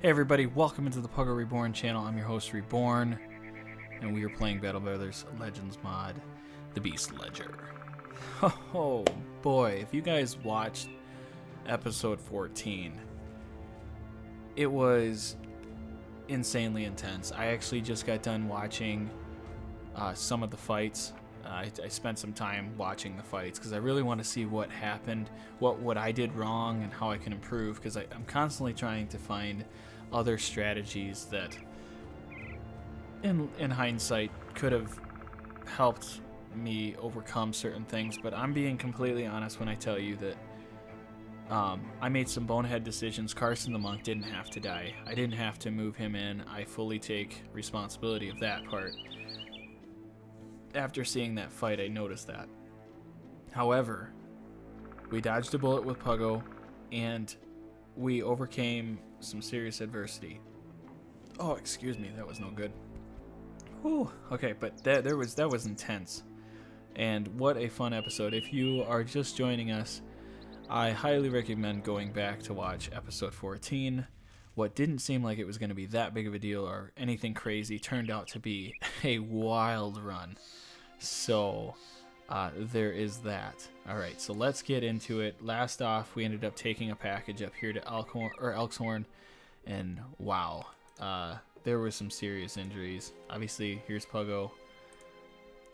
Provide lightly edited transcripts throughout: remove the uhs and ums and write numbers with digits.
Hey everybody, welcome into the Puggo Reborn channel. I'm your host Reborn, and we are playing Battle Brothers Legends mod, The Beast Ledger. Oh boy, if you guys watched episode 14, it was insanely intense. I actually just got done watching some of the fights. I spent some time watching the fights because I really want to see what happened, what I did wrong, and how I can improve, because I'm constantly trying to find other strategies that in hindsight could have helped me overcome certain things. But I'm being completely honest when I tell you that I made some bonehead decisions. Carson the monk didn't have to die. I didn't have to move him in. I fully take responsibility of that part. After seeing that fight, I noticed that. However, we dodged a bullet with Puggo, and we overcame some serious adversity. Oh, excuse me, that was no good. Whew. Okay, but that was intense. And what a fun episode. If you are just joining us, I highly recommend going back to watch episode 14. What didn't seem like it was going to be that big of a deal or anything crazy turned out to be a wild run. So there is that. Alright, so let's get into it. Last off, we ended up taking a package up here to Elkhorn, and wow, there were some serious injuries. Obviously, here's Puggo,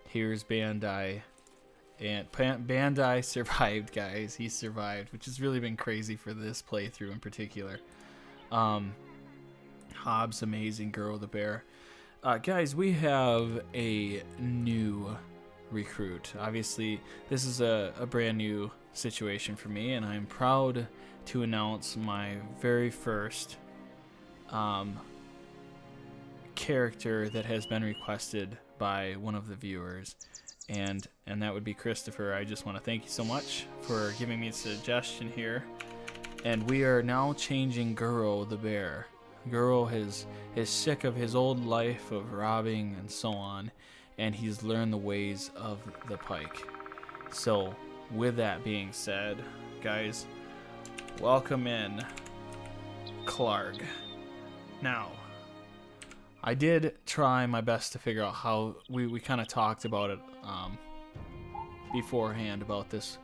here's Bandai, and Bandai survived, guys. He survived, which has really been crazy for this playthrough in particular. Hobbs, amazing. Girl the bear. Guys, we have a new recruit. Obviously, this is a brand new situation for me, and I'm proud to announce my very first character that has been requested by one of the viewers, and that would be Christopher. I just want to thank you so much for giving me a suggestion here. And we are now changing Guro the bear. Guro is sick of his old life of robbing and so on, and he's learned the ways of the pike. So with that being said, guys, welcome in Clark. Now, I did try my best to figure out how we kind of talked about it beforehand about this,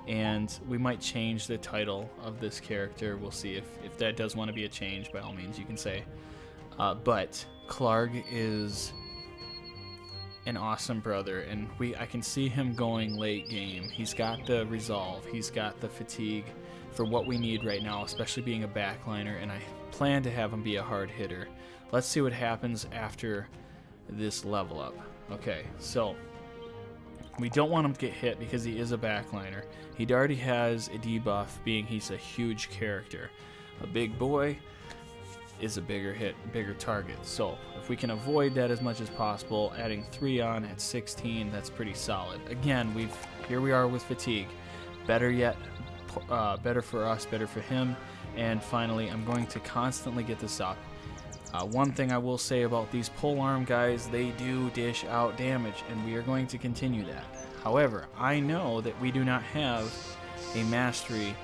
and we might change the title of this character. We'll see if that does want to be a change. By all means, you can say. But Clark is an awesome brother, and I can see him going late game. He's got the resolve. He's got the fatigue for what we need right now, especially being a backliner, and I plan to have him be a hard hitter. Let's see what happens after this level up. Okay, so we don't want him to get hit because he is a backliner. He already has a debuff, being he's a huge character. A big boy is a bigger hit, bigger target. So if we can avoid that as much as possible, adding 3 on at 16, that's pretty solid. Again, here we are with fatigue. Better yet, better for us, better for him. And finally, I'm going to constantly get this up. One thing I will say about these polearm guys, they do dish out damage, and we are going to continue that. However, I know that we do not have a mastery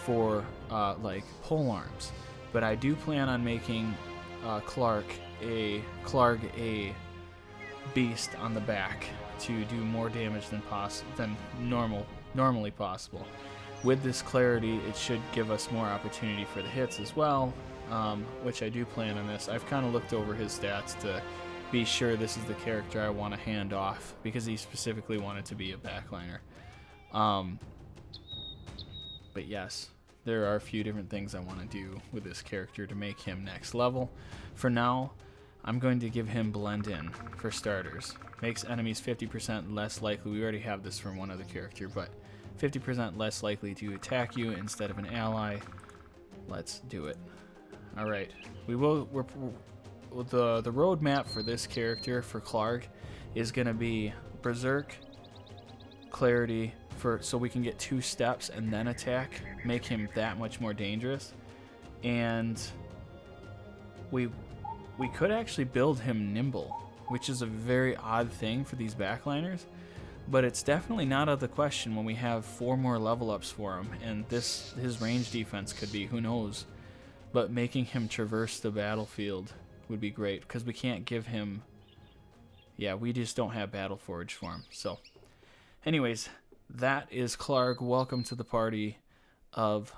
for like polearms, but I do plan on making Clark a beast on the back to do more damage than normally possible. With this clarity, it should give us more opportunity for the hits as well. Which I do plan on this. I've kind of looked over his stats to be sure this is the character I want to hand off, because he specifically wanted to be a backliner. But yes, there are a few different things I want to do with this character to make him next level. For now, I'm going to give him blend in for starters. Makes enemies 50% less likely. We already have this from one other character, but 50% less likely to attack you instead of an ally. Let's do it. All right, the roadmap for this character for Clark is gonna be Berserk, Clarity, so we can get 2 steps and then attack, make him that much more dangerous. And we could actually build him Nimble, which is a very odd thing for these backliners, but it's definitely not out of the question when we have 4 more level ups for him, and his range defense could be, who knows, but making him traverse the battlefield would be great because we can't give him. Yeah, we just don't have Battle Forge for him. So, anyways, that is Clark. Welcome to the party of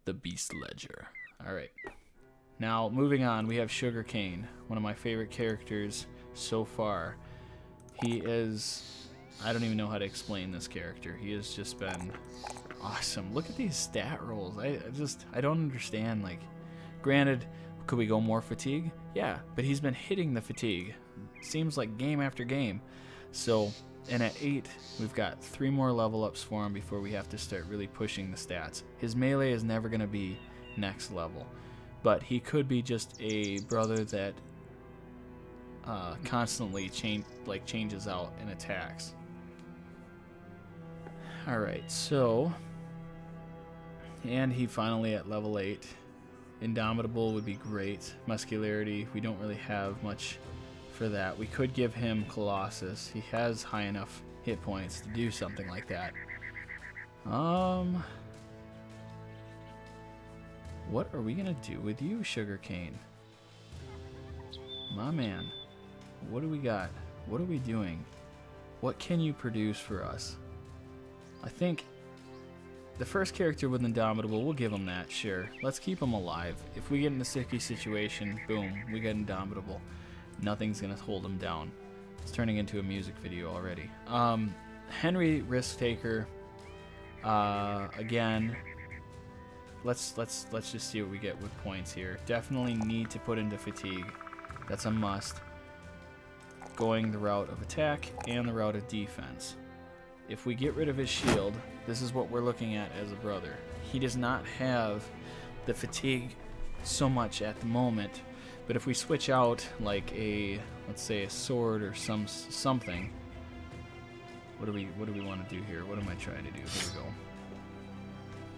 the Beast Ledger. All right. Now, moving on, we have Sugarcane, one of my favorite characters so far. He is... I don't even know how to explain this character. He has just been awesome. Look at these stat rolls. I don't understand. Like, granted, could we go more fatigue? Yeah, but he's been hitting the fatigue. Seems like game after game. So, and at 8, we've got 3 more level ups for him before we have to start really pushing the stats. His melee is never going to be next level, but he could be just a brother that constantly changes out in attacks. All right, so, and he finally at level 8. Indomitable would be great. Muscularity, we don't really have much for that. We could give him Colossus. He has high enough hit points to do something like that. What are we gonna do with you, Sugarcane? My man, what do we got? What are we doing? What can you produce for us? I think the first character with Indomitable, we'll give him that, sure. Let's keep him alive. If we get in a sticky situation, boom, we get Indomitable. Nothing's gonna hold him down. It's turning into a music video already. Henry, Risk Taker. Again, let's just see what we get with points here. Definitely need to put into fatigue. That's a must. Going the route of attack and the route of defense. If we get rid of his shield, this is what we're looking at as a brother. He does not have the fatigue so much at the moment, but if we switch out like a, let's say a sword or something, what do we want to do here? What am I trying to do? Here we go.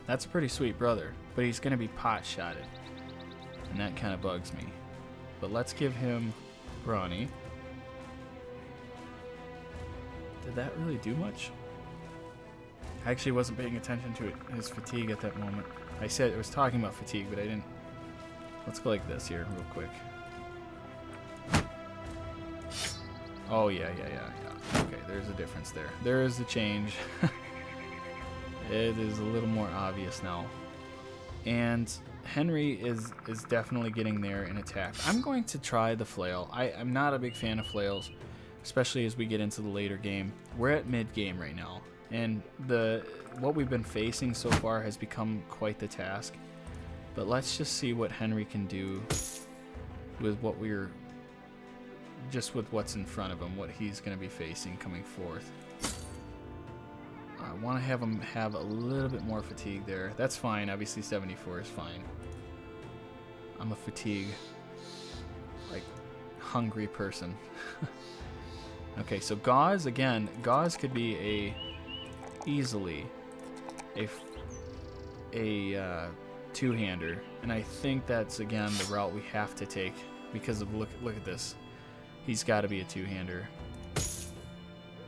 That's a pretty sweet brother, but he's going to be pot-shotted, and that kind of bugs me. But let's give him Brawny. Did that really do much? I actually wasn't paying attention to his fatigue at that moment. I said I was talking about fatigue, but I didn't. Let's go like this here real quick. Oh, yeah. Okay, there's a difference there. There is a change. It is a little more obvious now. And Henry is definitely getting there in attack. I'm going to try the flail. I'm not a big fan of flails, especially as we get into the later game. We're at mid-game right now, and what we've been facing so far has become quite the task. But let's just see what Henry can do with what's in front of him, what he's going to be facing coming forth. I want to have him have a little bit more fatigue there. That's fine. Obviously 74 is fine. I'm a fatigue, like, hungry person. Okay, so Gauze, again, Gauze could be easily a two-hander, and I think that's, again, the route we have to take because of, look at this. He's got to be a two-hander.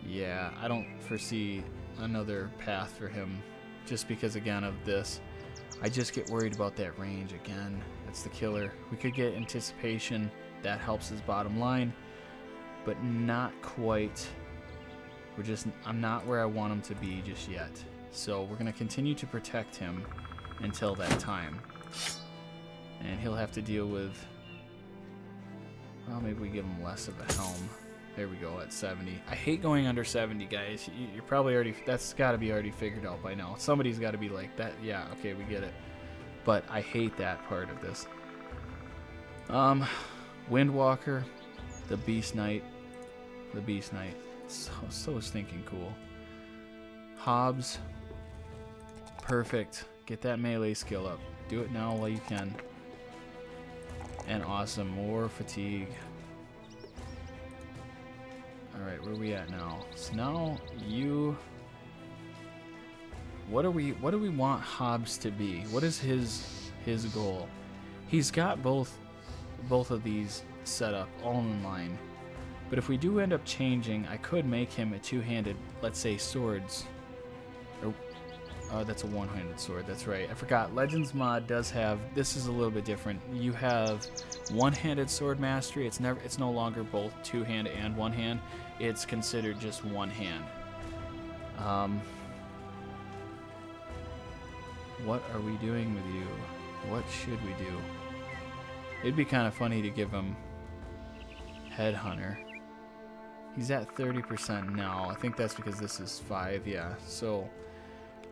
Yeah, I don't foresee another path for him just because, again, of this. I just get worried about that range again. That's the killer. We could get anticipation. That helps his bottom line, but not quite. I'm not where I want him to be just yet. So we're going to continue to protect him until that time. And he'll have to deal with, well, maybe we give him less of a helm. There we go, at 70. I hate going under 70, guys. You're probably already, that's got to be already figured out by now. Somebody's got to be like, that. Yeah, okay, we get it. But I hate that part of this. Windwalker, the Beast Knight. The Beast Knight. So stinking cool. Hobbs. Perfect. Get that melee skill up. Do it now while you can. And awesome. More fatigue. Alright, where are we at now? So now you... What do we want Hobbs to be? What is his goal? He's got both of these set up all in line. But if we do end up changing, I could make him a two-handed, let's say, swords. Or That's a one-handed sword. That's right. I forgot. Legends mod does have. This is a little bit different. You have one-handed sword mastery. It's never. It's no longer both two-hand and one hand. It's considered just one hand. What are we doing with you? What should we do? It'd be kind of funny to give him Headhunter. He's at 30% now. I think that's because this is 5, yeah. So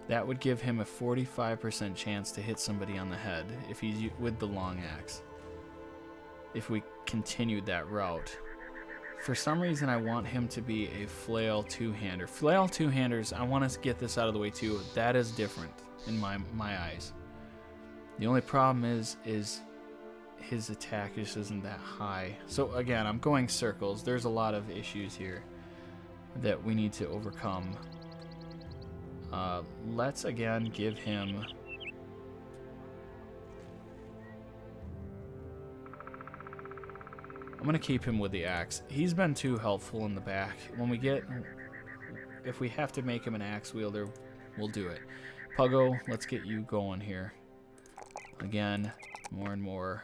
that would give him a 45% chance to hit somebody on the head if he's with the long axe. If we continued that route. For some reason, I want him to be a flail two-hander. Flail two-handers, I want to get this out of the way too. That is different in my eyes. The only problem is his attack just isn't that high. So again, I'm going circles. There's a lot of issues here that we need to overcome. Let's again give him I'm gonna keep him with the axe. He's been too helpful in the back. If we have to make him an axe wielder, we'll do it. Puggo, let's get you going here. Again, more and more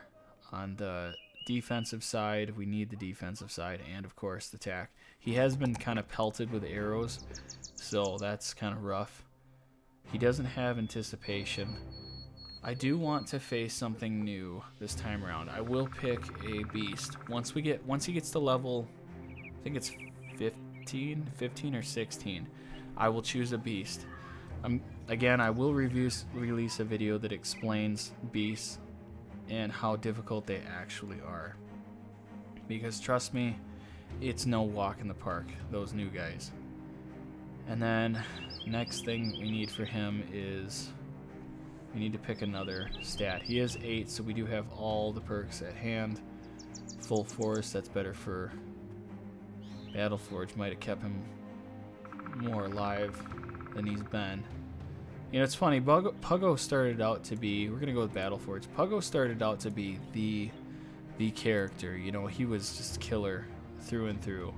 on the defensive side. We need the defensive side and, of course, the attack. He has been kind of pelted with arrows, so that's kind of rough. He doesn't have anticipation. I do want to face something new this time around. I will pick a beast. Once he gets to level, I think it's 15 or 16, I will choose a beast. Again, I will release a video that explains beasts and how difficult they actually are. Because trust me, it's no walk in the park, those new guys. And then next thing we need for him is we need to pick another stat. He has 8, so we do have all the perks at hand. Full force, that's better for Battleforge. Might have kept him more alive than he's been. You know, it's funny, Puggo started out to be, we're going to go with Battleforge. Puggo started out to be the character. You know, he was just killer through and through.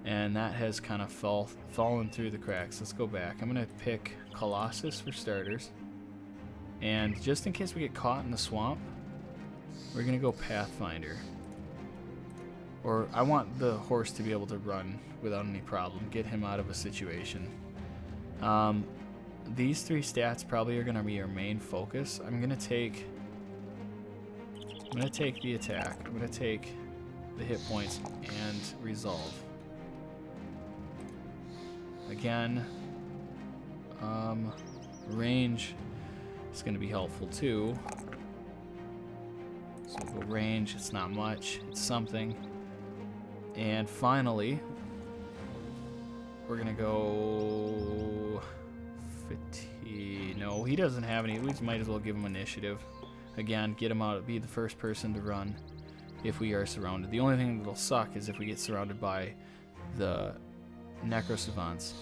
And that has kind of fallen through the cracks. Let's go back. I'm going to pick Colossus for starters. And just in case we get caught in the swamp, we're going to go Pathfinder. Or I want the horse to be able to run without any problem. Get him out of a situation. These 3 stats probably are going to be our main focus. I'm going to take the attack. I'm going to take the hit points and resolve. Again, range is going to be helpful too. So we'll go range. It's not much. It's something. And finally, we're going to go fatigue. No, he doesn't have any. We might as well give him initiative. Again, get him out. Be the first person to run if we are surrounded. The only thing that'll suck is if we get surrounded by the Necrosavants.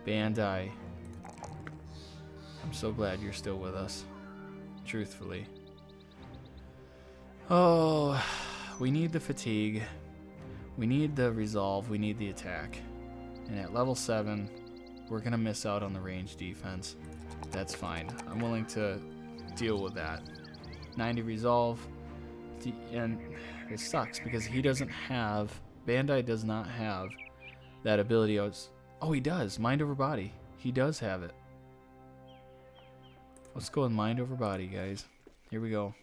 Bandai, I'm so glad you're still with us. Truthfully. Oh, we need the fatigue. We need the resolve. We need the attack. And at level 7, we're going to miss out on the range defense. That's fine. I'm willing to deal with that. 90 resolve. And it sucks because he doesn't have... Bandai does not have that ability. Oh, he does. Mind over body. He does have it. Let's go with mind over body, guys. Here we go.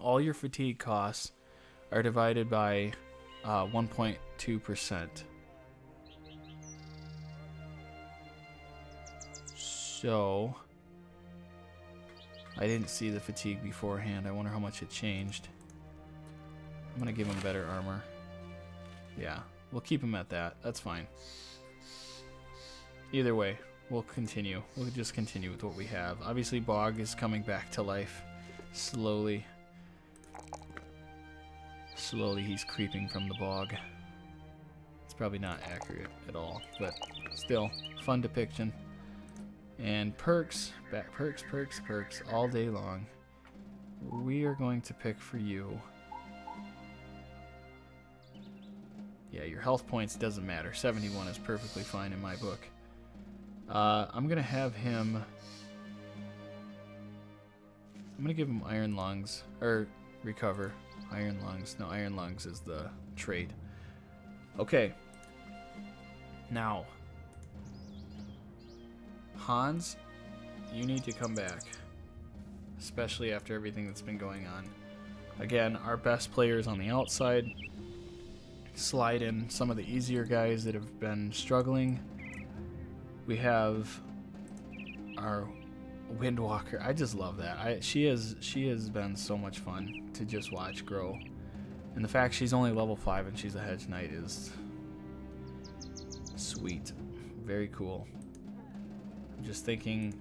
All your fatigue costs are divided by 1.2%. So, I didn't see the fatigue beforehand. I wonder how much it changed. I'm going to give him better armor. Yeah, we'll keep him at that. That's fine. Either way, we'll continue. We'll just continue with what we have. Obviously, Bog is coming back to life. Slowly. Slowly, he's creeping from the bog. It's probably not accurate at all, but still, fun depiction. And perks, back perks, perks, perks, all day long. We are going to pick for you. Yeah, your health points doesn't matter. 71 is perfectly fine in my book. I'm gonna have him. I'm gonna give him iron lungs or recover iron lungs. No, iron lungs is the trait. Okay. Now, Hans, you need to come back, especially after everything that's been going on. Again, our best players on the outside. Slide in some of the easier guys that have been struggling. We have our Windwalker. I just love that. She has been so much fun to just watch grow. And the fact she's only level 5 and she's a hedge knight is sweet. Very cool. I'm just thinking,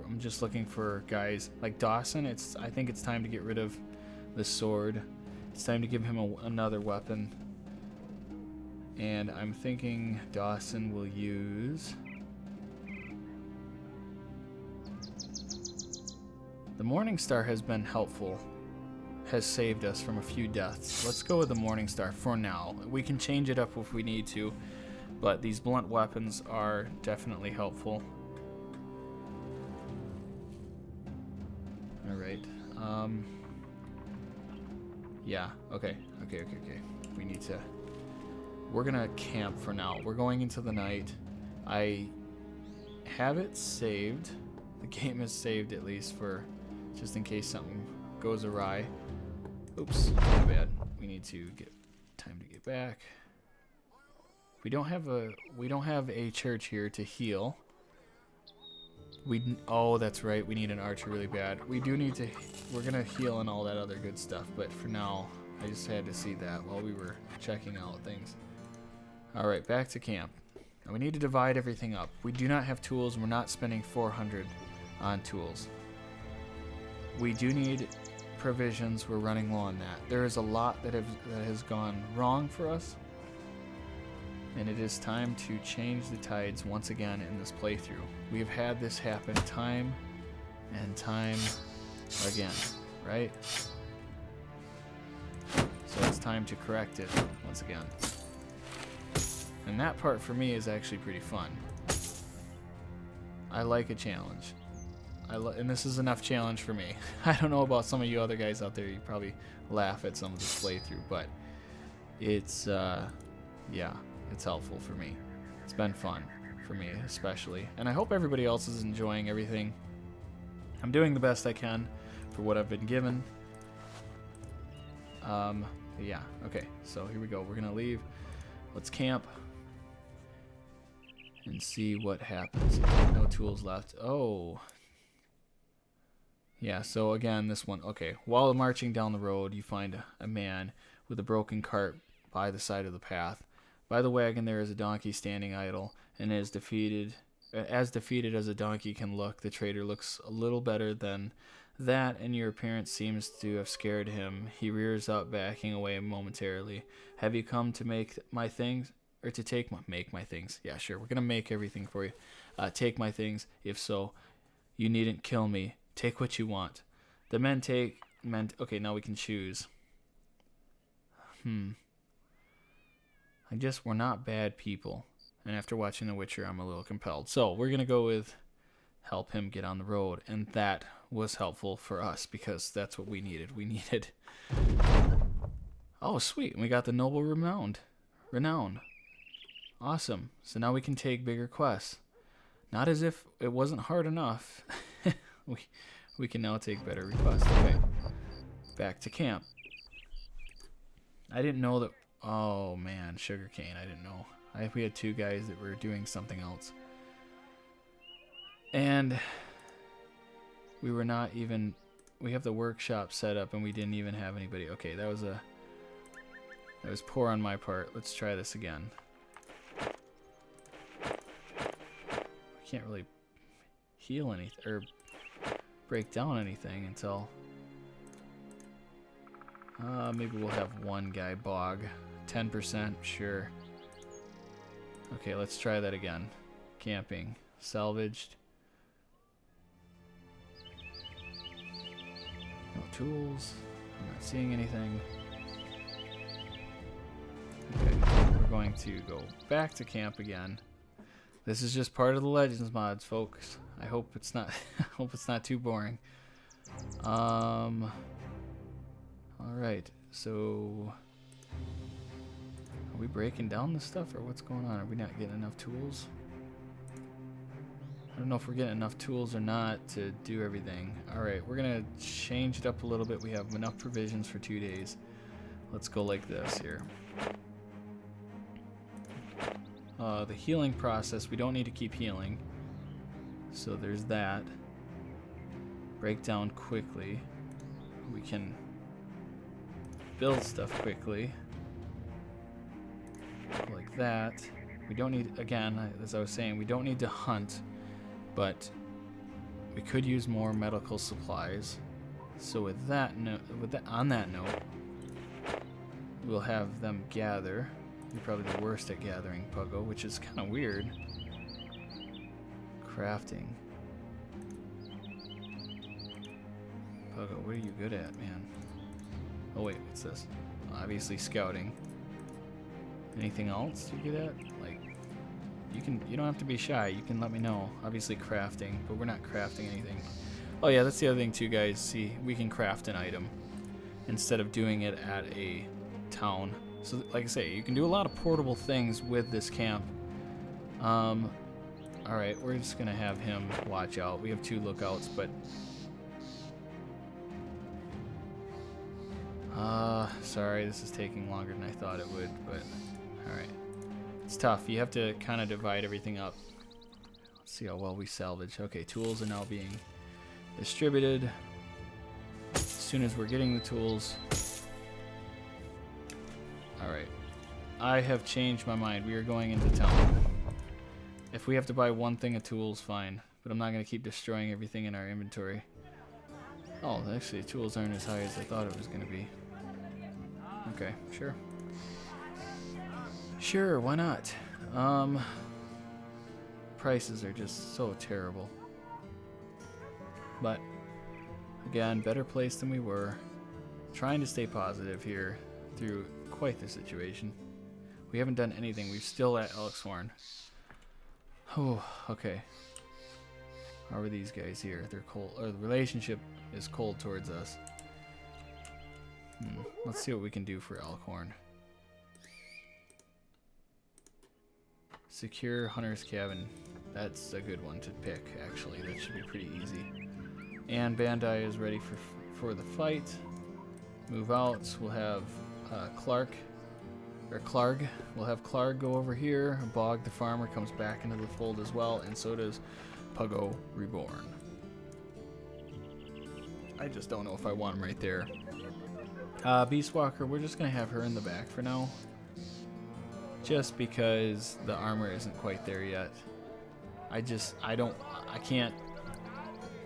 I'm just looking for guys like Dawson. I think it's time to get rid of the sword. It's time to give him another weapon. And I'm thinking Dawson will use the Morningstar. Has been helpful, has saved us from a few deaths. Let's go with the Morningstar for now. We can change it up if we need to, but these blunt weapons are definitely helpful. All right. Yeah. Okay. We need to. We're gonna camp for now. We're going into the night. I have it saved. The game is saved at least for just in case something goes awry. Oops, my bad. We need to get time to get back. We don't have a church here to heal. Oh, that's right. We need an archer really bad. We do need to. We're gonna heal and all that other good stuff. But for now, I just had to see that while we were checking out things. All right, back to camp. Now we need to divide everything up. We do not have tools, and we're not spending 400 on tools. We do need provisions. We're running low on that. There is a lot that has gone wrong for us, and it is time to change the tides once again in this playthrough. We have had this happen time and time again, right? So it's time to correct it once again. And that part for me is actually pretty fun. I like a challenge. And this is enough challenge for me. I don't know about some of you other guys out there. You probably laugh at some of this playthrough, but it's yeah, it's helpful for me. It's been fun for me especially, and I hope everybody else is enjoying everything. I'm doing the best I can for what I've been given. Yeah. Okay. So here we go. We're gonna leave. Let's camp and see what happens. No tools left. Oh. Yeah, so again, this one. Okay, while marching down the road, you find a man with a broken cart by the side of the path. By the wagon, there is a donkey standing idle, and as defeated as a donkey can look, the trader looks a little better than that, and your appearance seems to have scared him. He rears up, backing away momentarily. Have you come to make my things? Or to make my things. Yeah, sure. We're going to make everything for you. Take my things. If so, you needn't kill me. Take what you want. The men okay, now we can choose. I guess we're not bad people. And after watching The Witcher, I'm a little compelled. So we're going to go with help him get on the road. And that was helpful for us because that's what we needed. We needed... Oh, sweet. We got the Noble Renown. Awesome. So now we can take bigger quests. Not as if it wasn't hard enough. we can now take better requests. Okay. Back to camp. I didn't know that. Oh man, sugarcane. I didn't know. We had two guys that were doing something else. And we were not even. We have the workshop set up and we didn't even have anybody. Okay, that was poor on my part. Let's try this again. Can't really heal anything or break down anything until maybe we'll have one guy bog 10%. Sure. Okay, let's try that again. Camping, salvaged, no tools. I'm not seeing anything. Okay, we're going to go back to camp again. This is just part of the Legends mods, folks. I hope it's not. I hope it's not too boring. All right. So, are we breaking down this stuff, or what's going on? Are we not getting enough tools? I don't know if we're getting enough tools or not to do everything. All right, we're gonna change it up a little bit. We have enough provisions for 2 days. Let's go like this here. The healing process, we don't need to keep healing. So there's that. Break down quickly. We can build stuff quickly. Like that. We don't need, again, as I was saying, we don't need to hunt, but we could use more medical supplies. So with that note, on that note, we'll have them gather. You're probably the worst at gathering, Puggo, which is kind of weird. Crafting. Puggo, what are you good at, man? Oh wait, what's this? Obviously scouting. Anything else you're good at? Like, you don't have to be shy. You can let me know. Obviously crafting, but we're not crafting anything. Oh yeah, that's the other thing too, guys. See, we can craft an item instead of doing it at a town. So, like I say, you can do a lot of portable things with this camp. Alright, we're just going to have him watch out. We have 2 lookouts, but... sorry, this is taking longer than I thought it would, but... Alright. It's tough. You have to kind of divide everything up. Let's see how well we salvage. Okay, tools are now being distributed. As soon as we're getting the tools... Alright, I have changed my mind. We are going into town. If we have to buy 1 thing of tools, fine. But I'm not going to keep destroying everything in our inventory. Oh, actually, the tools aren't as high as I thought it was going to be. Okay, sure. Sure, why not? Prices are just so terrible. But, again, better place than we were. Trying to stay positive here through quite the situation. We haven't done anything. We're still at Elixhorn. Oh, okay. How are these guys here? They're cold. Or the relationship is cold towards us. Let's see what we can do for Elkhorn. Secure Hunter's Cabin. That's a good one to pick, actually. That should be pretty easy. And Bandai is ready for the fight. Move out. We'll have Clarg. We'll have Clarg go over here. Bog the farmer comes back into the fold as well, and so does Puggo Reborn. I just don't know if I want him right there. Beastwalker, we're just gonna have her in the back for now. Just because the armor isn't quite there yet. I can't,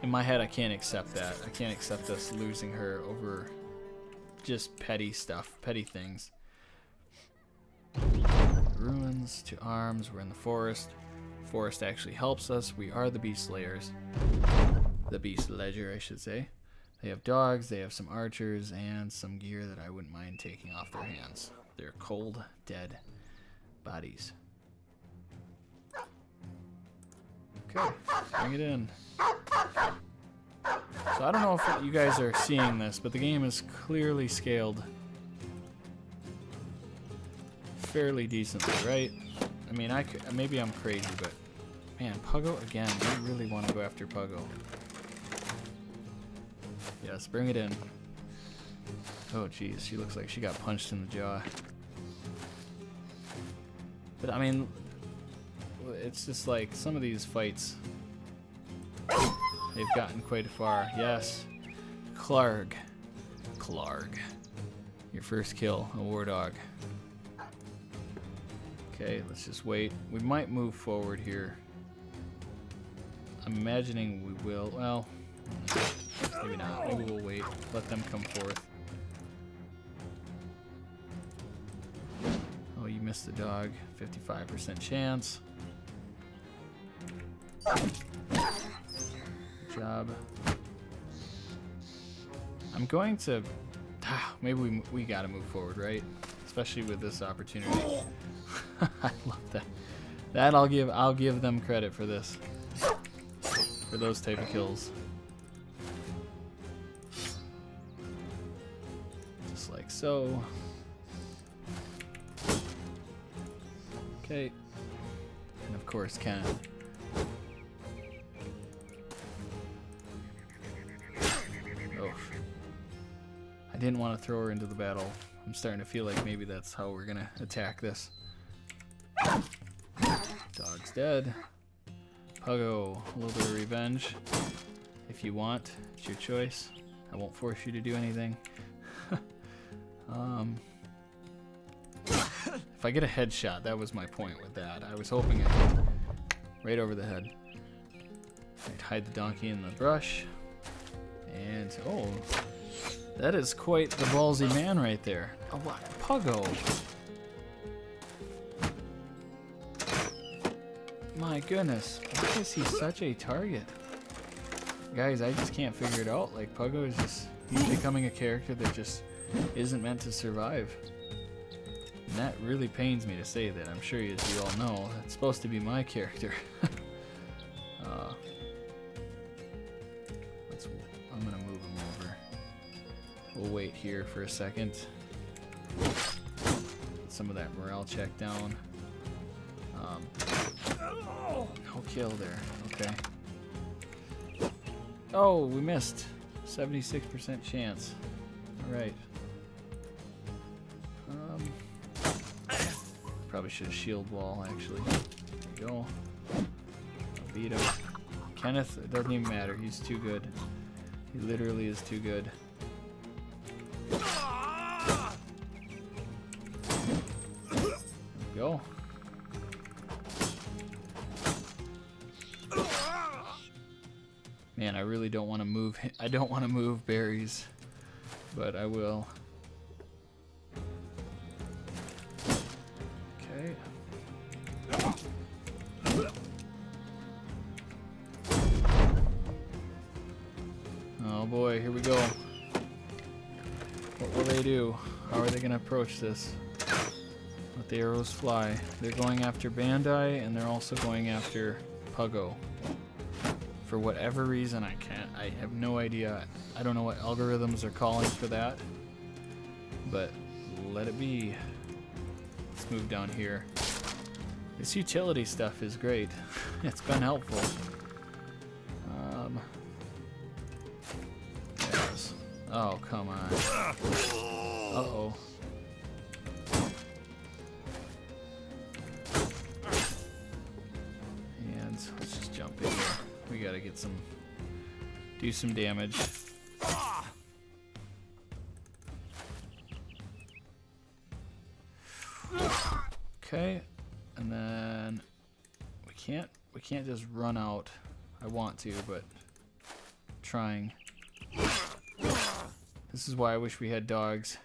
in my head I can't accept that. I can't accept us losing her over just petty stuff, petty things. Ruins to arms, we're in the forest. Forest actually helps us. We are the beast slayers. The beast ledger, I should say. They have dogs, they have some archers, and some gear that I wouldn't mind taking off their hands. They're cold, dead bodies. Okay, bring it in. So I don't know if you guys are seeing this, but the game is clearly scaled fairly decently, right? I mean, maybe I'm crazy, but man, Puggo again. We really want to go after Puggo. Yes, bring it in. Oh, geez, she looks like she got punched in the jaw. But I mean, it's just like some of these fights, they've gotten quite far. Yes, Clarg, your first kill, a war dog. Okay, let's just wait. We might move forward here. I'm imagining we will. Well, maybe not. Maybe we'll wait. Let them come forth. Oh, you missed the dog. 55% chance. Good job. I'm going to... maybe we gotta move forward, right? Especially with this opportunity. I love that. That I'll give them credit for this. For those type of kills. Just like so. Okay. And of course Kenneth. Oh. I didn't want to throw her into the battle. I'm starting to feel like maybe that's how we're gonna attack this. Dog's dead. Puggo, a little bit of revenge. If you want, it's your choice. I won't force you to do anything. If I get a headshot, that was my point with that. I was hoping I could. Right over the head. I'd hide the donkey in the brush. And, oh, that is quite the ballsy man right there. Oh, what? Puggo. My goodness, why is he such a target? Guys, I just can't figure it out. Like, Puggo is just, he's becoming a character that just isn't meant to survive. And that really pains me to say that. I'm sure, as you all know, that's supposed to be my character. I'm gonna move him over. We'll wait here for a second. Get some of that morale check down. No kill there. Okay. Oh, we missed. 76% chance. All right. Probably should have shield wall, actually. There you go. I'll beat him. Kenneth, it doesn't even matter. He's too good. He literally is too good. There we go. Man, I really don't want to move. I don't want to move berries, but I will. Okay. Oh boy, here we go. What will they do? How are they going to approach this? Let the arrows fly. They're going after Bandai, and they're also going after Puggo. For whatever reason, I have no idea. I don't know what algorithms are calling for that. But let it be. Let's move down here. This utility stuff is great. It's been helpful. Yes. Oh, come on. Uh-oh. And let's just jump in here. We gotta get some, do some damage. Okay, and then we can't just run out. I want to, but trying. This is why I wish we had dogs.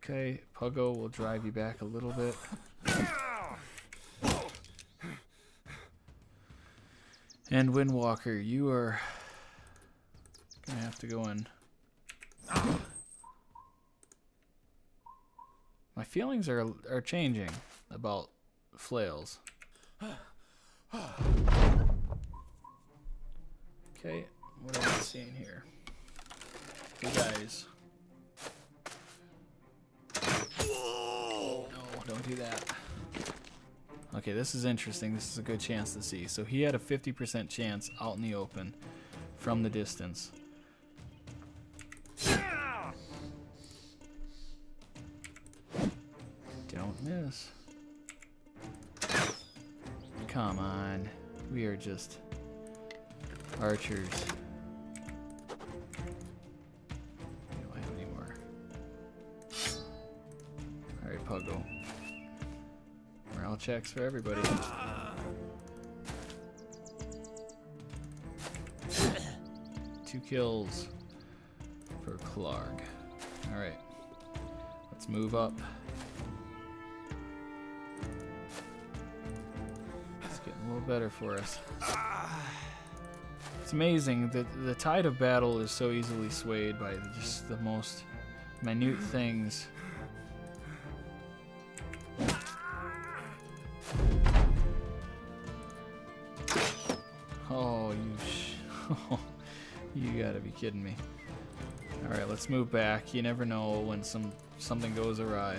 Okay, Puggo will drive you back a little bit. And Windwalker, you are gonna have to go in. My feelings are changing about flails. Okay, what am I seeing here? You guys. No, don't do that. Okay, this is interesting. This is a good chance to see. So he had a 50% chance out in the open from the distance. Don't miss. Come on. We are just archers. We don't have any more. Alright, Puggo. Morale checks for everybody. 2 kills for Clark. Alright. Let's move up. It's getting a little better for us. It's amazing that the tide of battle is so easily swayed by just the most minute things. You gotta be kidding me. Alright, let's move back. You never know when something goes awry.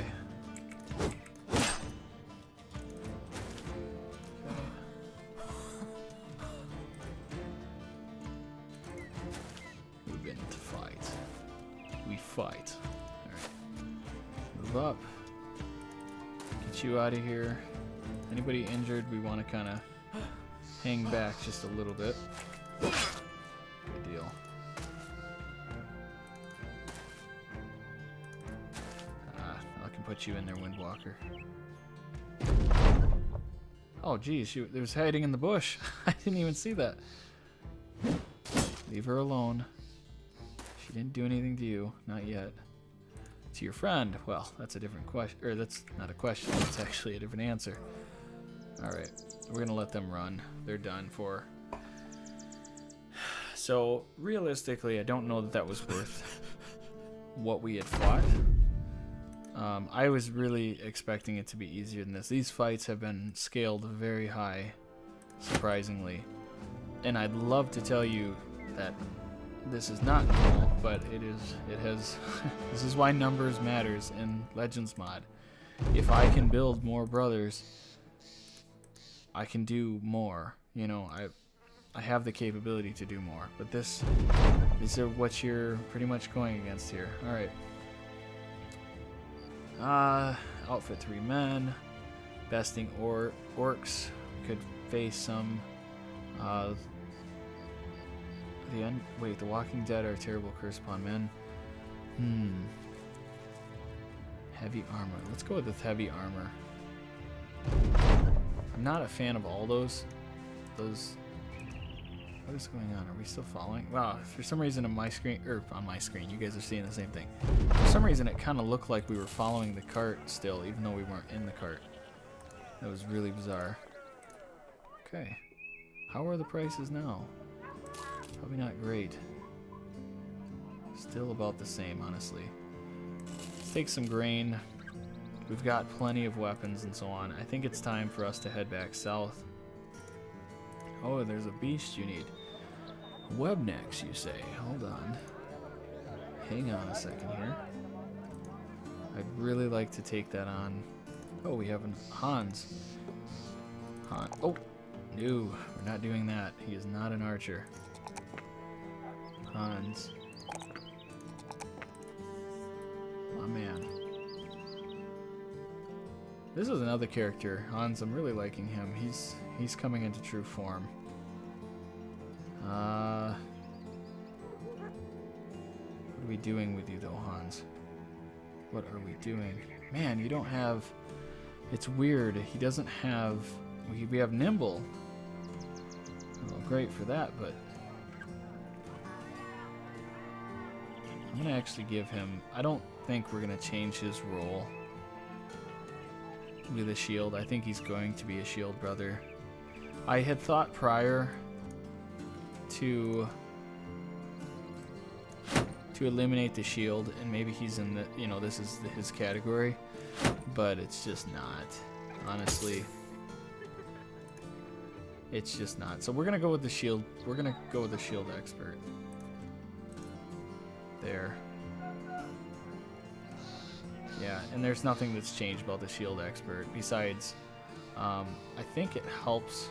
Move in to fight. We fight. Alright. Move up. Get you out of here. Anybody injured, we want to kind of hang back just a little bit. Good deal. I can put you in there, Windwalker. Oh, geez, she was hiding in the bush. I didn't even see that. Leave her alone. She didn't do anything to you. Not yet. To your friend. Well, that's a different question. Or that's not a question. That's actually a different answer. Alright. We're going to let them run. They're done for. So, realistically, I don't know that that was worth what we had fought. I was really expecting it to be easier than this. These fights have been scaled very high, surprisingly. And I'd love to tell you that this is not normal, but it is. It has. This is why numbers matters in Legends mod. If I can build more brothers, I can do more. You know, I have the capability to do more. But these are what you're pretty much going against here. All right. Outfit 3 men. Besting orcs. Could face some. The Walking Dead are a terrible curse upon men. Heavy armor. Let's go with the heavy armor. I'm not a fan of all those. What is going on? Are we still following? Wow, for some reason on my screen, you guys are seeing the same thing. For some reason it kind of looked like we were following the cart still, even though we weren't in the cart. That was really bizarre. Okay. How are the prices now? Probably not great. Still about the same, honestly. Let's take some grain. We've got plenty of weapons and so on. I think it's time for us to head back south. Oh, there's a beast you need. Webnecks, you say? Hold on. Hang on a second here. I'd really like to take that on. Oh, we have Hans. Oh, no, we're not doing that. He is not an archer. Hans. My man. This is another character, Hans. I'm really liking him. He's coming into true form. What are we doing with you though, Hans? What are we doing? Man, you don't have. It's weird. He doesn't have. We have nimble. Well, great for that, but I'm gonna actually give him. I don't think we're gonna change his role with a shield. I think he's going to be a shield brother. I had thought prior to eliminate the shield, and maybe he's in the, you know, this is his category, but it's just not. Honestly, it's just not. So we're gonna go with the shield. We're gonna go with the shield expert. There. Yeah, and there's nothing that's changed about the shield expert besides, I think it helps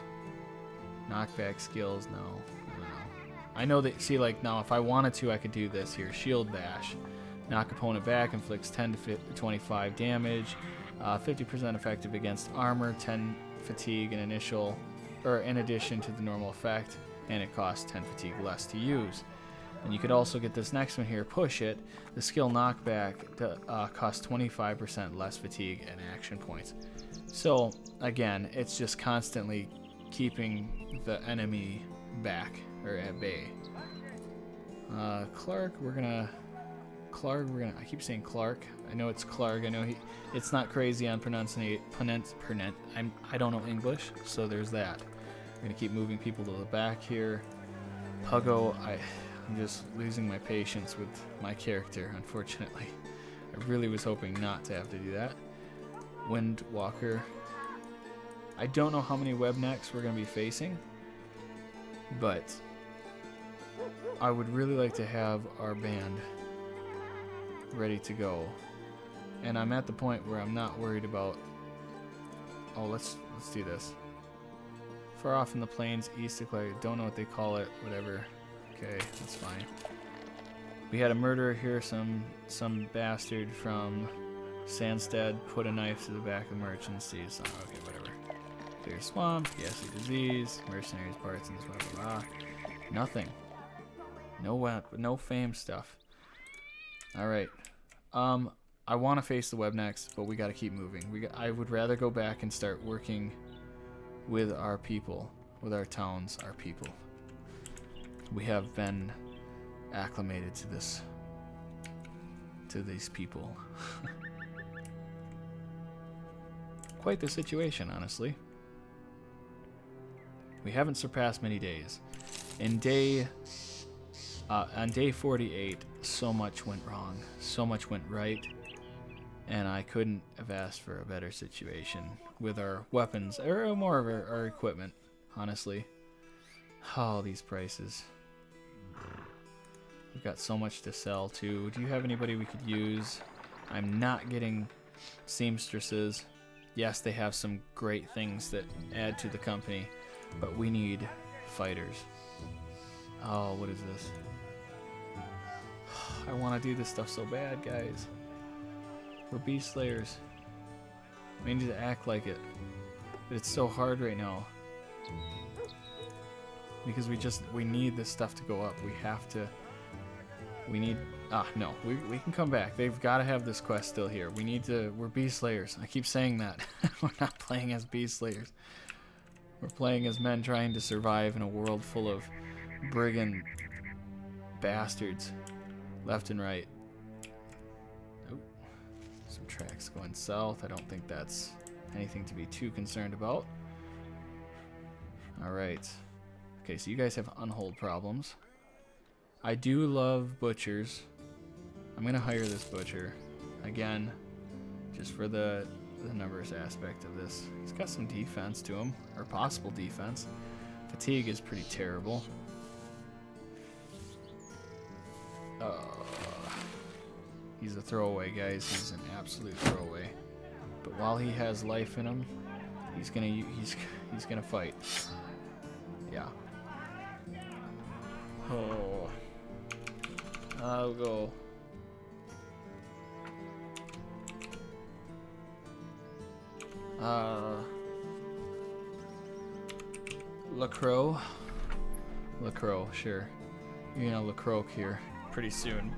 knockback skills. No, I don't know. I know that, see, like now if I wanted to, I could do this here. Shield bash. Knock opponent back, inflicts 10 to 25 damage, 50% effective against armor, 10 fatigue in addition to the normal effect, and it costs 10 fatigue less to use. And you could also get this next one here, push it. The skill knockback costs 25% less fatigue and action points. So again, it's just constantly keeping the enemy back or at bay. Clark, I keep saying Clark. I know it's Clark. I know it's not crazy on I don't know English, so there's that. We're gonna keep moving people to the back here. Puggo, I'm just losing my patience with my character, unfortunately. I really was hoping not to have to do that. Windwalker. I don't know how many webnecks we're going to be facing, but I would really like to have our band ready to go. And I'm at the point where I'm not worried about... Oh, let's do this. Far off in the plains, east of Clay. Don't know what they call it. Whatever. Okay, that's fine. We had a murderer here. Some bastard from Sandstead put a knife to the back of the merchant. See, so okay, whatever. Clear swamp, ghastly disease, mercenaries, parts, and blah blah blah. Nothing. No weapon, no fame stuff. All right. I want to face the web next, but we got to keep moving. I would rather go back and start working with our people, with our towns, our people. We have been acclimated to this, to these people. Quite the situation, honestly. We haven't surpassed many days. On day 48, so much went wrong, so much went right, and I couldn't have asked for a better situation with our weapons, or more of our equipment, honestly. Oh, these prices. We've got so much to sell, too. Do you have anybody we could use? I'm not getting seamstresses. Yes, they have some great things that add to the company, but we need fighters. Oh, what is this? I want to do this stuff so bad, guys. We're beast slayers. We need to act like it. But it's so hard right now. Because we need this stuff to go up. No, we can come back. They've got to have this quest still here. We're beast slayers. I keep saying that. We're not playing as beast slayers. We're playing as men trying to survive in a world full of brigand bastards. Left and right. Oh, some tracks going south. I don't think that's anything to be too concerned about. Alright. Okay, so you guys have unhold problems. I do love butchers. I'm going to hire this butcher. Again, just for the numbers aspect of this. He's got some defense to him, or possible defense. Fatigue is pretty terrible. He's a throwaway, guys. He's an absolute throwaway. But while he has life in him, he's gonna fight. Yeah. Oh. I'll go. LaCroix. LaCroix, sure. You're gonna LaCroix here pretty soon.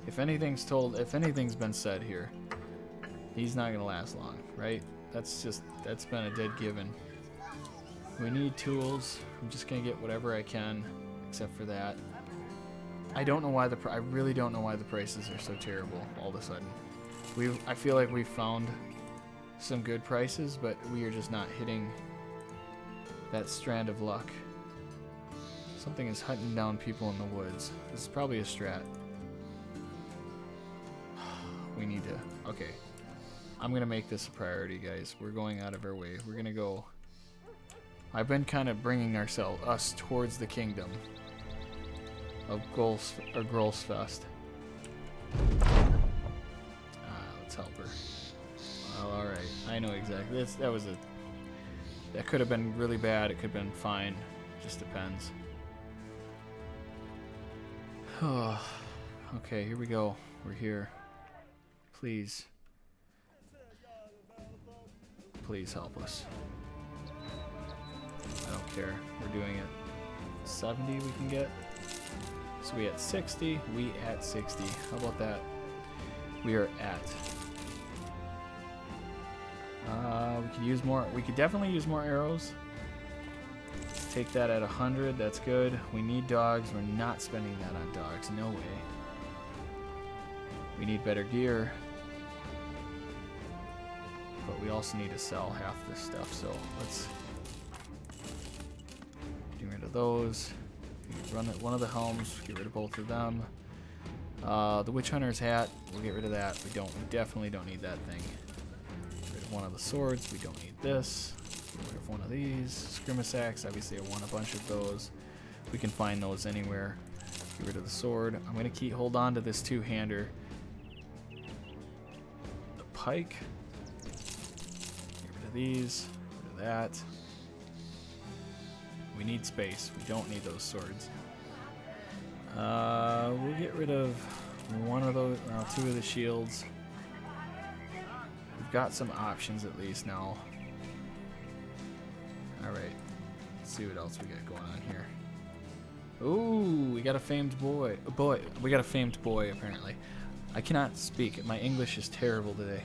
If anything's been said here, he's not gonna last long, right? That's been a dead given. We need tools. I'm just gonna get whatever I can, except for that. I don't know why I really don't know why the prices are so terrible all of a sudden. I feel like we've found some good prices, but we are just not hitting that strand of luck. Something is hunting down people in the woods. This is probably a strat. We need to... Okay. I'm going to make this a priority, guys. We're going out of our way. We're going to go... I've been kind of bringing us towards the kingdom of Grolsfest. Let's help her. Well, alright. I know exactly. That could have been really bad. It could have been fine. Just depends. Okay, here we go. We're here. Please. Please help us. I don't care. We're doing it. 70 we can get. So we at 60. We at 60. How about that? We are at. We could use more. We could definitely use more arrows. Take that at 100. That's good. We need dogs. We're not spending that on dogs. No way. We need better gear. But we also need to sell half this stuff. So let's get rid of those. Run one of the helms. Get rid of both of them. The witch hunter's hat. We'll get rid of that. We definitely don't need that thing. Get rid of one of the swords. We don't need this. Get rid of one of these. Skirmish axe, obviously I want a bunch of those. We can find those anywhere. Get rid of the sword. I'm going to hold on to this two-hander. The pike. Get rid of these. Get rid of that. We need space. We don't need those swords. We'll get rid of one of those, two of the shields. We've got some options at least now. Alright. Let's see what else we got going on here. Ooh, we got a famed boy. We got a famed boy, apparently. I cannot speak. My English is terrible today.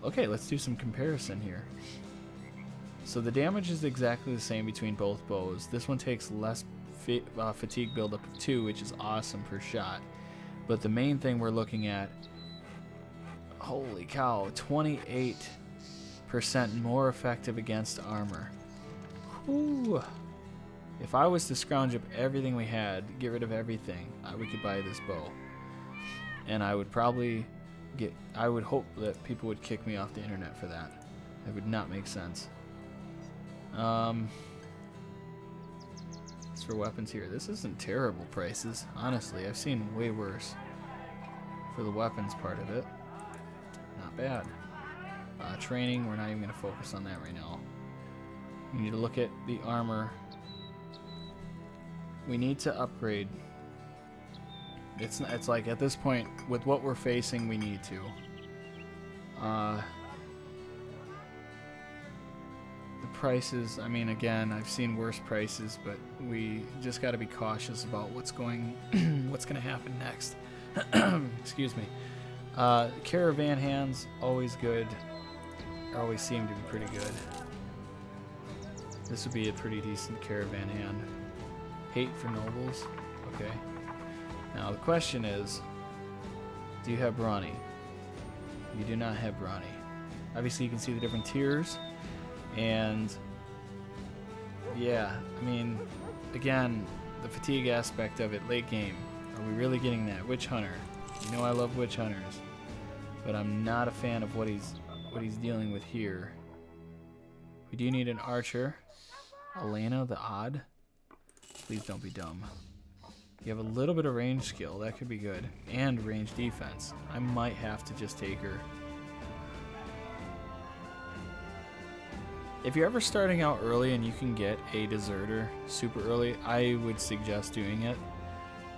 Okay, let's do some comparison here. So the damage is exactly the same between both bows. This one takes less fatigue buildup of 2, which is awesome per shot. But the main thing we're looking at, holy cow, 28% more effective against armor. Ooh. If I was to scrounge up everything we had, get rid of everything, we could buy this bow. And I would probably I would hope that people would kick me off the internet for that. That would not make sense. As for weapons here, this isn't terrible prices. Honestly, I've seen way worse for the weapons part of it. Not bad. Training, we're not even going to focus on that right now. We need to look at the armor. We need to upgrade. It's like at this point, with what we're facing, we need to. The prices, I mean, again, I've seen worse prices, but we just got to be cautious about what's going to happen next. Excuse me. Caravan hands, always good. Always seem to be pretty good. This would be a pretty decent caravan hand. Hate for nobles. Okay. Now the question is, do you have brawny? You do not have brawny. Obviously you can see the different tiers, and yeah, I mean, again, the fatigue aspect of it, late game. Are we really getting that? Witch Hunter. You know I love witch hunters, but I'm not a fan of what he's dealing with here. We do need an archer. Elena the Odd. Please don't be dumb. You have a little bit of range skill. That could be good. And range defense. I might have to just take her. If you're ever starting out early and you can get a deserter super early, I would suggest doing it.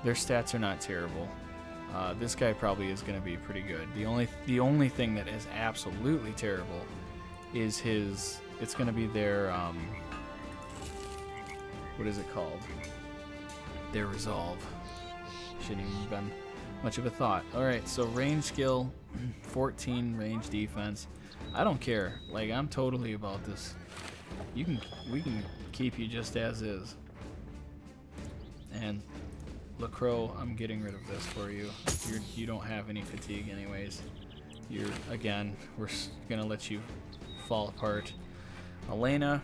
Their stats are not terrible. This guy probably is going to be pretty good. The only thing that is absolutely terrible is his... It's going to be their... what is it called? Their resolve. Shouldn't even have been much of a thought. Alright, so range skill, 14 range defense. I don't care. Like, I'm totally about this. We can keep you just as is. And LaCroix, I'm getting rid of this for you. You don't have any fatigue anyways. Again, we're gonna let you fall apart. Elena.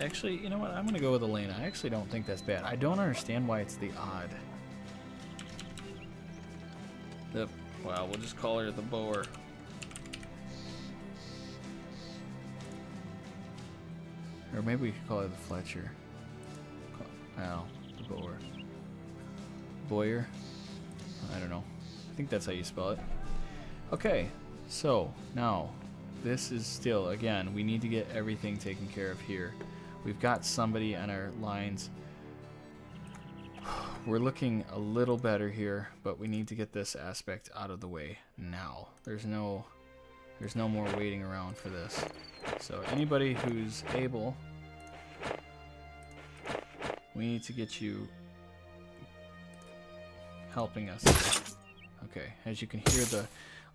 Actually, you know what? I'm gonna go with Elena. I actually don't think that's bad. I don't understand why it's the odd. Well, we'll just call her the Bower. Or maybe we could call her the Fletcher. Oh, the Bower. Boyer? I don't know. I think that's how you spell it. Okay, so now this is still, again, we need to get everything taken care of here. We've got somebody on our lines. We're looking a little better here, but we need to get this aspect out of the way now. There's no more waiting around for this. So anybody who's able, we need to get you helping us. Okay, as you can hear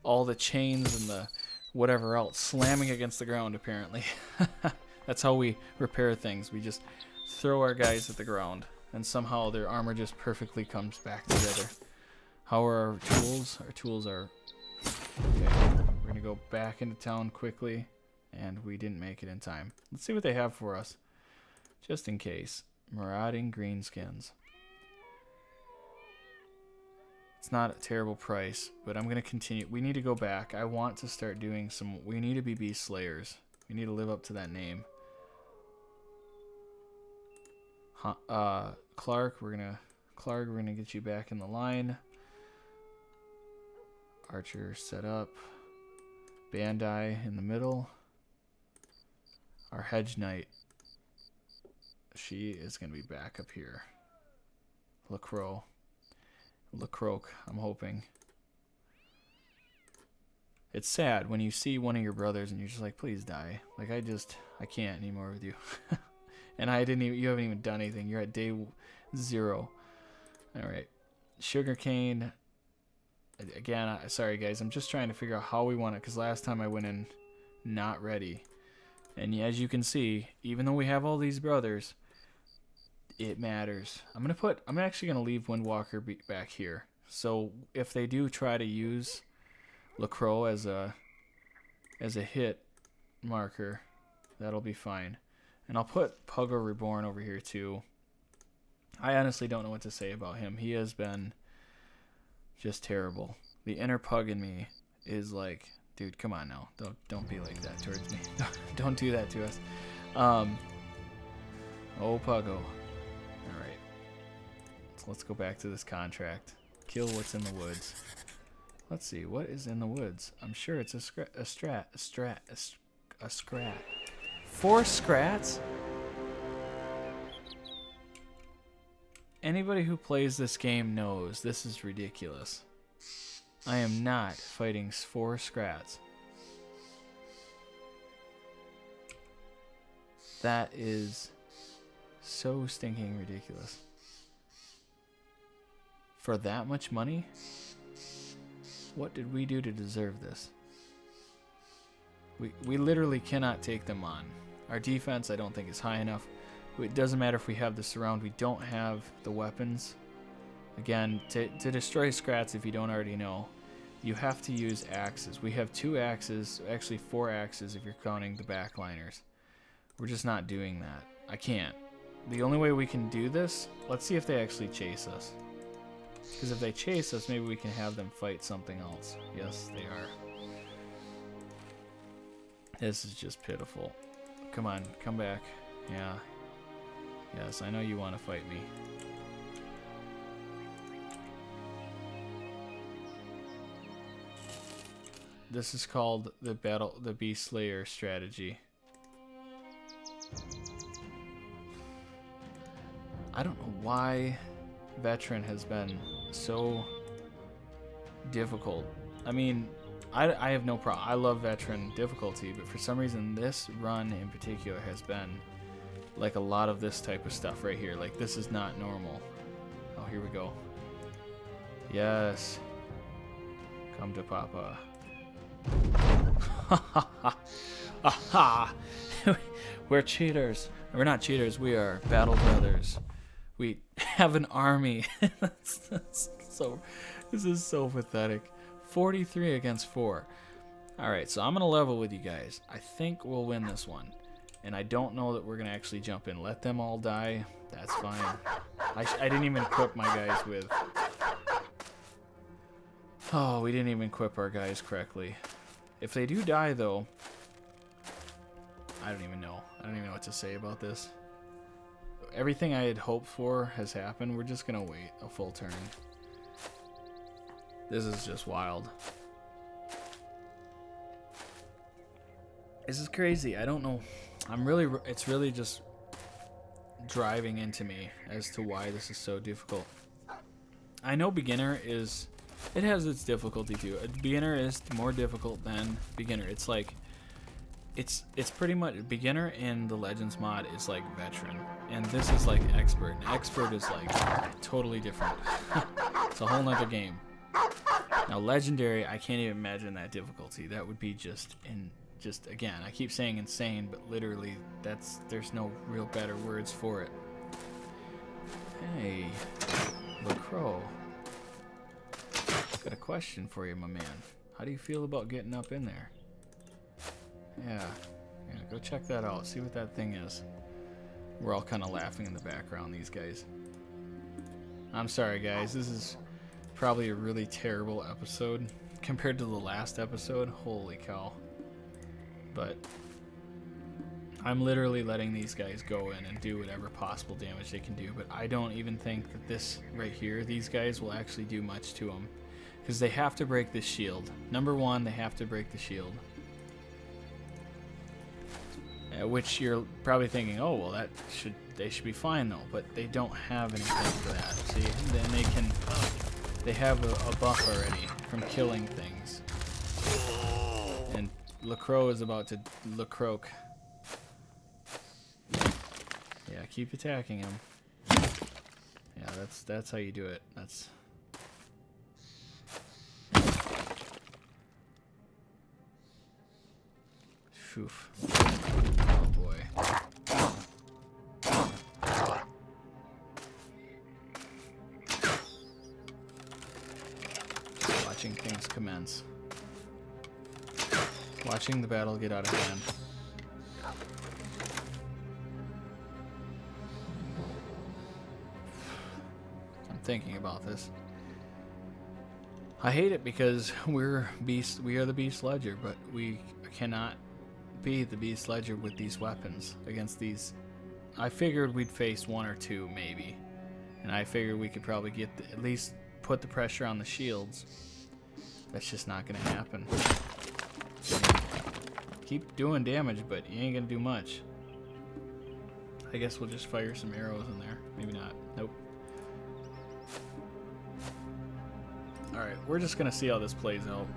all the chains and the whatever else slamming against the ground apparently. That's how we repair things. We just throw our guys at the ground and somehow their armor just perfectly comes back together. How are our tools? Our tools are... Okay, we're gonna go back into town quickly, and we didn't make it in time. Let's see what they have for us, just in case. Marauding greenskins. It's not a terrible price, but I'm going to continue. We need to go back. I want to start doing some... We need to be beast slayers. We need to live up to that name. Clark, we're gonna get you back in the line. Archer set up. Bandai in the middle. Our hedge knight. She is gonna be back up here. Lecroc, I'm hoping. It's sad when you see one of your brothers and you're just like, please die. Like I can't anymore with you. And you haven't even done anything. You're at day 0. All right. Sugarcane. Again, sorry guys. I'm just trying to figure out how we want it, because last time I went in not ready. And as you can see, even though we have all these brothers, it matters. I'm actually going to leave Windwalker back here. So if they do try to use Lecroc as a hit marker, that'll be fine. And I'll put Puggo Reborn over here too. I honestly don't know what to say about him. He has been just terrible. The inner pug in me is like, dude, come on now. Don't be like that towards me. Don't do that to us. Oh, Puggo. All right. So let's go back to this contract. Kill what's in the woods. Let's see, what is in the woods? I'm sure it's a scrat. 4 scrats? Anybody who plays this game knows this is ridiculous. I am not fighting 4 scrats. That is so stinking ridiculous. For that much money? What did we do to deserve this? We literally cannot take them on. Our defense, I don't think, is high enough. It doesn't matter if we have the surround. We don't have the weapons. Again, to destroy scrats, if you don't already know, you have to use axes. We have 2 axes, actually 4 axes if you're counting the backliners. We're just not doing that. I can't. The only way we can do this, let's see if they actually chase us. Because if they chase us, maybe we can have them fight something else. Yes, they are. This is just pitiful. Come on, come back. Yeah. Yes, I know you want to fight me. This is called the Beast Slayer strategy. I don't know why Veteran has been so difficult. I mean, I have no problem. I love Veteran difficulty, but for some reason this run in particular has been like a lot of this type of stuff right here. Like, this is not normal. Oh, here we go. Yes. Come to Papa. Aha! We're cheaters. We're not cheaters. We are battle brothers. We have an army. This is so pathetic. 43 against 4. Alright, so I'm going to level with you guys. I think we'll win this one. And I don't know that we're going to actually jump in. Let them all die. That's fine. I didn't even equip my guys with... Oh, we didn't even equip our guys correctly. If they do die, though... I don't even know. I don't even know what to say about this. Everything I had hoped for has happened. We're just going to wait a full turn. This is just wild. This is crazy. I don't know. It's really just driving into me as to why this is so difficult. I know beginner is, it has its difficulty too. A beginner is more difficult than beginner. It's like, it's pretty much, beginner in the Legends mod is like veteran. And this is like expert. And expert is like totally different. It's a whole nother game. Now legendary, I can't even imagine that difficulty. That would be just again, I keep saying insane, but literally there's no real better words for it. Hey, Lecroc. Got a question for you, my man. How do you feel about getting up in there? Yeah, go check that out. See what that thing is. We're all kind of laughing in the background, these guys. I'm sorry, guys. This is probably a really terrible episode compared to the last episode. Holy cow. But I'm literally letting these guys go in and do whatever possible damage they can do, but I don't even think that this right here, these guys will actually do much to them, because they have to break this shield. Number one, they have to break the shield. Which you're probably thinking, oh well, they should be fine though, but they don't have anything for that. See, then they have a buff already from killing things. And LaCroix is about to LaCroix. Yeah, keep attacking him. Yeah, that's how you do it. That's Oof. Oh boy. Watching things commence. Watching the battle get out of hand. I'm thinking about this. I hate it because we are the Beast Ledger, but we cannot be the Beast Ledger with these weapons against these. I figured we'd face one or two maybe, and I figured we could probably get at least put the pressure on the shields. That's just not gonna happen. Keep doing damage, but you ain't gonna do much. I guess we'll just fire some arrows in there. Maybe not. Nope. Alright, we're just gonna see how this plays out.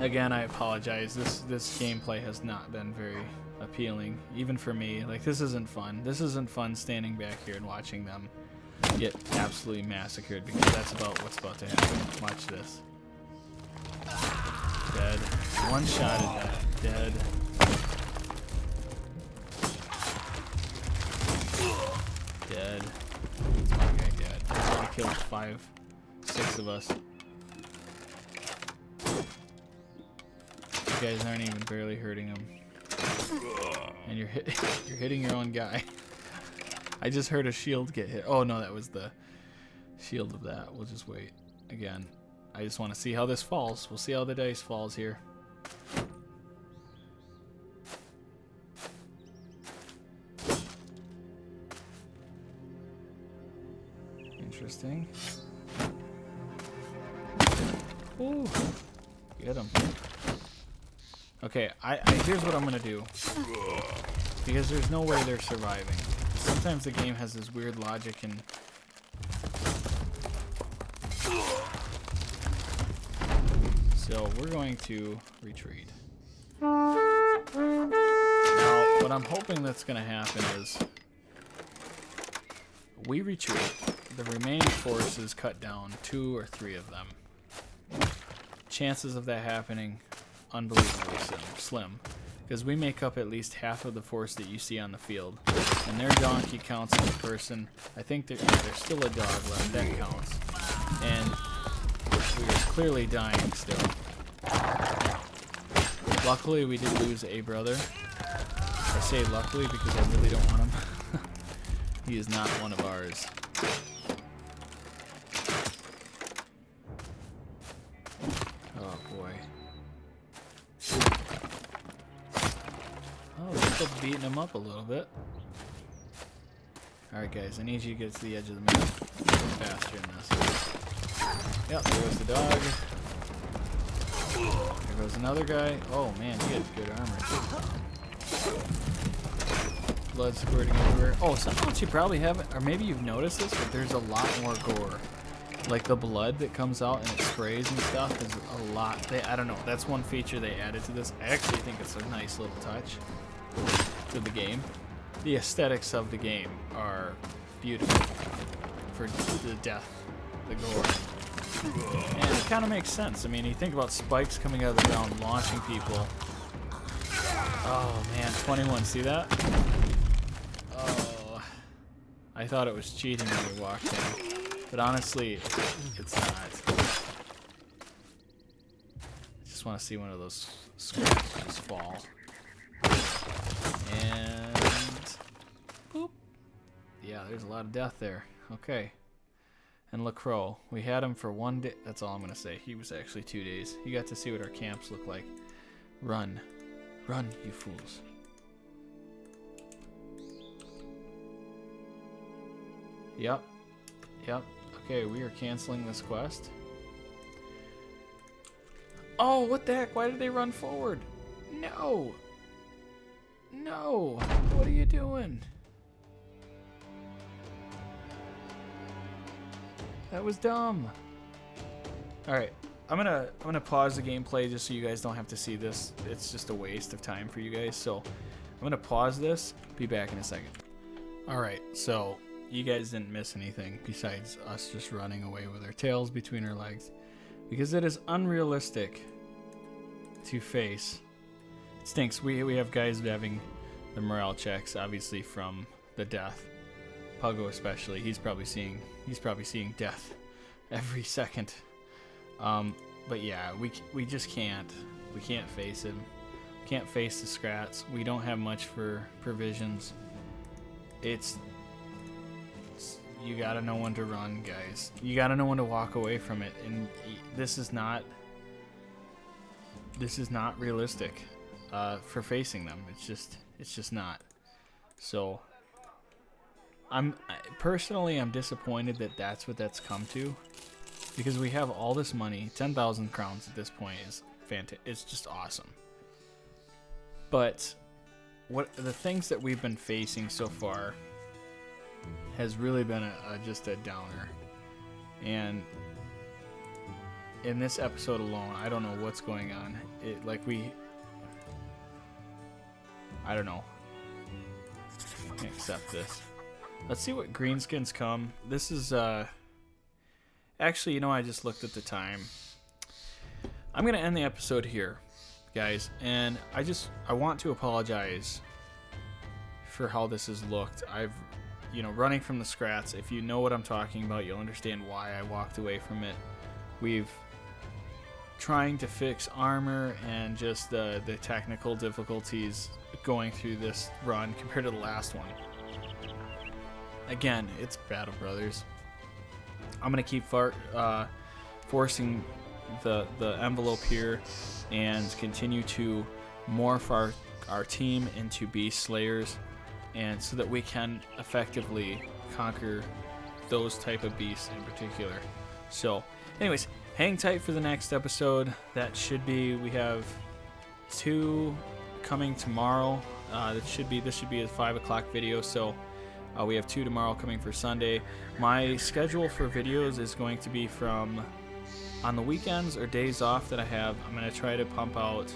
Again, I apologize. This gameplay has not been very appealing, even for me. Like, this isn't fun. This isn't fun standing back here and watching them get absolutely massacred, because that's about what's about to happen. Watch this. Dead. One shot at that. Dead. Dead. Okay, dead. I've already killed 5, 6 of us. You guys aren't even barely hurting him, and you're hitting your own guy. I just heard a shield get hit. Oh no, that was the shield of that. We'll just wait. Again, I just want to see how this falls. We'll see how the dice falls here. Interesting. Ooh, get him. Okay, here's what I'm gonna do, because there's no way they're surviving. Sometimes the game has this weird logic, and so we're going to retreat. Now, what I'm hoping that's gonna happen is we retreat. The remaining forces cut down 2 or 3 of them. Chances of that happening, unbelievably slim, because we make up at least half of the force that you see on the field, and their donkey counts as a person. I think there's still a dog left, that counts, and we are clearly dying still. Luckily, we did lose a brother. I say luckily because I really don't want him. He is not one of ours. Oh boy. Oh, we're still beating him up a little bit. Alright guys, I need you to get to the edge of the map. A little faster than this. Yep, there goes the dog. There goes another guy. Oh man, he has good armor. Blood squirting everywhere. Oh, some folks you probably haven't, or maybe you've noticed this, but there's a lot more gore. Like the blood that comes out and it sprays and stuff is a lot. I don't know, that's one feature they added to this. I actually think it's a nice little touch to the game. The aesthetics of the game are beautiful for the death, the gore. And it kind of makes sense. I mean, you think about spikes coming out of the ground, launching people. Oh man, 21, see that? Oh, I thought it was cheating when we walked in. But honestly, it's not. I just want to see one of those squares just fall. And boop. Yeah, there's a lot of death there. Okay. and LaCroix. We had him for 1 day. That's all I'm going to say. He was actually 2 days. You got to see what our camps look like. Run. Run, you fools. Yep. Yep. Okay, we are canceling this quest. Oh, what the heck? Why did they run forward? No. No. What are you doing? That was dumb. All right. I'm gonna pause the gameplay just so you guys don't have to see this. It's just a waste of time for you guys. So I'm gonna pause this. Be back in a second. All right. So you guys didn't miss anything besides us just running away with our tails between our legs, because it is unrealistic to face. It stinks. We have guys having the morale checks, obviously from the death. Puggo especially. He's probably seeing death every second. But yeah, we just can't. We can't face him. Can't face the scrats. We don't have much for provisions. You gotta know when to run, guys. You gotta know when to walk away from it, and this is not realistic for facing them. It's just not. So personally I'm disappointed that that's what that's come to, because we have all this money. 10,000 crowns at this point is fantastic. It's just awesome. But what the things that we've been facing so far has really been just a downer. And in this episode alone, I don't know what's going on. I don't know. I can't accept this. Let's see what greenskins come. This is actually, you know, I just looked at the time. I'm gonna end the episode here, guys, and I want to apologize for how this has looked. Running from the scrats, if you know what I'm talking about, you'll understand why I walked away from it. We've trying to fix armor and just the technical difficulties going through this run compared to the last one. Again, it's Battle Brothers. I'm gonna keep forcing the envelope here and continue to morph our team into beast slayers, and so that we can effectively conquer those type of beasts in particular. So anyways, hang tight for the next episode. That should be, we have 2 coming tomorrow. This should be a 5 o'clock video, so we have 2 tomorrow coming for Sunday. My schedule for videos is going to be from on the weekends or days off that I have. I'm going to try to pump out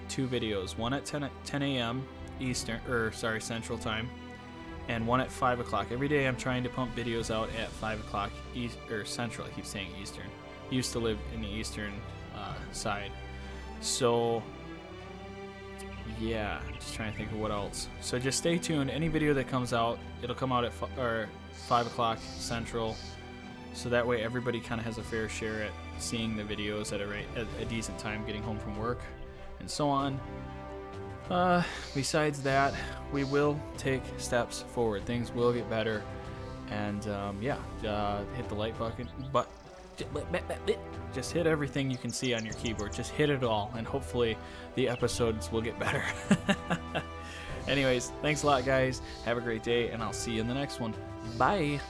2 videos, one at 10 a.m. Central Time, and one at 5 o'clock. Every day I'm trying to pump videos out at 5 o'clock Central. I keep saying Eastern. I used to live in the Eastern side. So yeah, I'm just trying to think of what else. So just stay tuned. Any video that comes out, it'll come out at 5 o'clock Central, so that way everybody kind of has a fair share at seeing the videos at a decent time, getting home from work and so on. Besides that, we will take steps forward. Things will get better, and hit the like button, but just hit everything you can see on your keyboard. Just hit it all, and hopefully the episodes will get better. Anyways, thanks a lot, guys. Have a great day, and I'll see you in the next one. Bye.